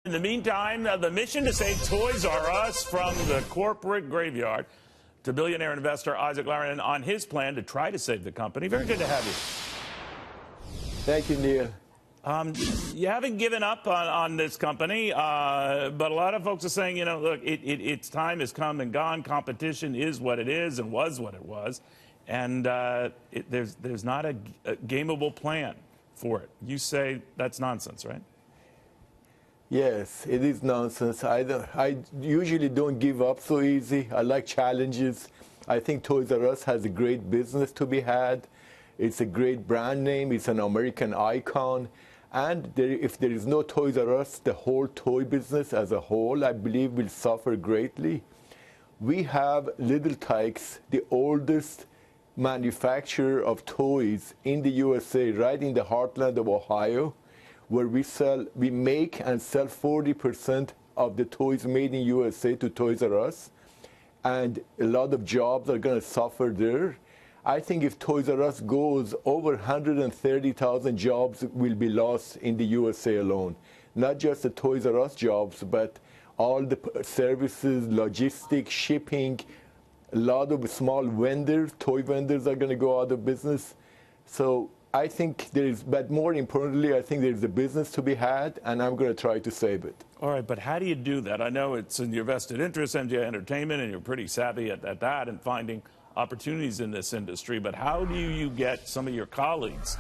In the meantime, the mission to save Toys R Us from the corporate graveyard to billionaire investor Isaac Larian on his plan to try to save the company. Very good to have you. Thank you, Neil. You haven't given up on this company, but a lot of folks are saying, you know, look, its time has come and gone. Competition is what it is and was what it was. And there's not a gameable plan for it. You say that's nonsense, right? Yes, it is nonsense. I usually don't give up so easy. I like challenges. I think Toys R Us has a great business to be had. It's a great brand name. It's an American icon. And if there is no Toys R Us, the whole toy business as a whole, I believe, will suffer greatly. We have Little Tikes, the oldest manufacturer of toys in the USA, right in the heartland of Ohio, where we make and sell 40% of the toys made in USA to Toys R Us. And a lot of jobs are going to suffer there. I think if Toys R Us goes, over 130,000 jobs will be lost in the USA alone. Not just the Toys R Us jobs, but all the services, logistics, shipping. A lot of small vendors, toy vendors are going to go out of business. So I think there is, but more importantly, I think there's a business to be had, and I'm going to try to save it. All right, but how do you do that? I know it's in your vested interest, MJ Entertainment, and you're pretty savvy at that and finding opportunities in this industry, but how do you get some of your colleagues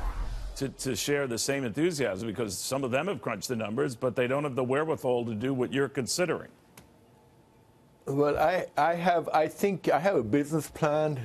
to share the same enthusiasm? Because some of them have crunched the numbers, but they don't have the wherewithal to do what you're considering. Well, I think I have a business plan,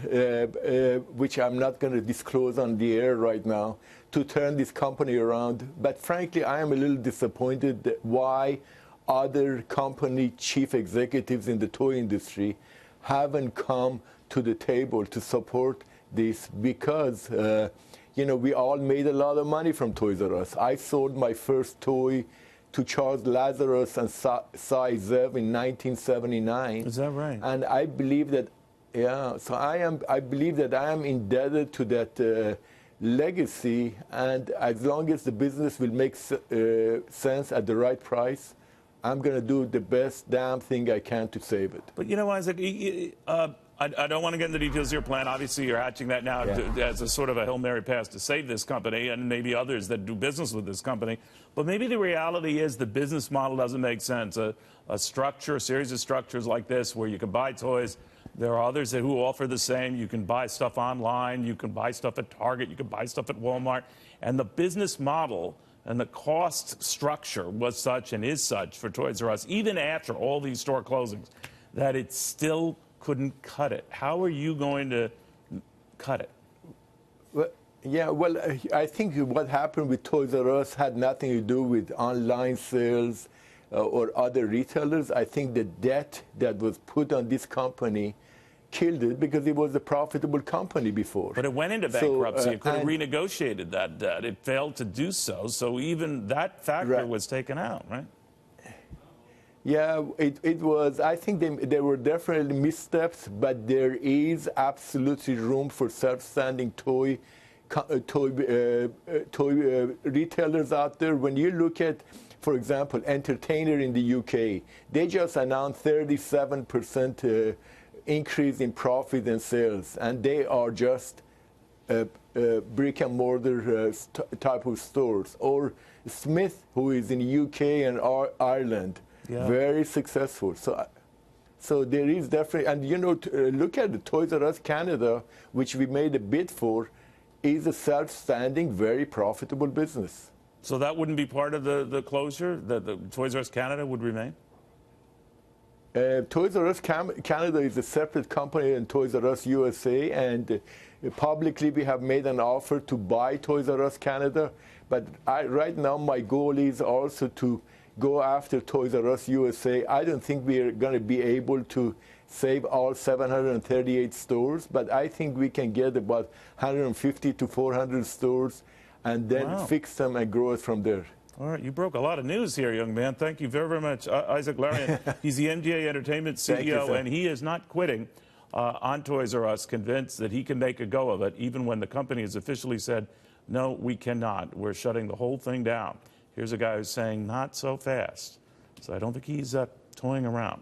which I'm not going to disclose on the air right now, to turn this company around. But frankly, I am a little disappointed that why other company chief executives in the toy industry haven't come to the table to support this, because you know, we all made a lot of money from Toys R Us. I sold my first toy to Charles Lazarus and Cy Zev in 1979. Is that right? And I believe that, yeah. So I believe that I am indebted to that legacy. And as long as the business will make sense at the right price, I'm going to do the best damn thing I can to save it. But you know, Isaac, I don't want to get into the details of your plan. Obviously, you're hatching that now as a sort of a Hail Mary pass to save this company and maybe others that do business with this company. But maybe the reality is the business model doesn't make sense. A structure, a series of structures like this where you can buy toys. There are others who offer the same. You can buy stuff online. You can buy stuff at Target. You can buy stuff at Walmart. And the business model and the cost structure was such and is such for Toys R Us, even after all these store closings, that it still couldn't cut it. How are you going to cut it? Well, yeah, well, I think what happened with Toys R Us had nothing to do with online sales or other retailers. I think the debt that was put on this company killed it, because it was a profitable company before. But it went into bankruptcy. It could have renegotiated that debt. It failed to do so. So even that factor was taken out, right? Yeah, it was. I think there were definitely missteps, but there is absolutely room for self-standing toy retailers out there. When you look at, for example, Entertainment in the UK, they just announced 37% increase in profit and sales, and they are just brick and mortar type of stores. Or Smith, who is in the UK and Ireland. Yeah. Very successful. So there is definitely, and you know, look at the Toys R Us Canada, which we made a bid for, is a self-standing, very profitable business. So that wouldn't be part of the closure? The Toys R Us Canada would remain? Toys R Us Canada is a separate company in Toys R Us USA, and publicly we have made an offer to buy Toys R Us Canada. But right now my goal is also to go after Toys R Us USA. I don't think we're going to be able to save all 738 stores, but I think we can get about 150 to 400 stores and then fix them and grow it from there. All right, you broke a lot of news here, young man. Thank you very, very much. Isaac Larian, he's the MJ Entertainment CEO, and he is not quitting on Toys R Us, convinced that he can make a go of it, even when the company has officially said, no, we cannot. We're shutting the whole thing down. Here's a guy who's saying, not so fast. So I don't think he's toying around.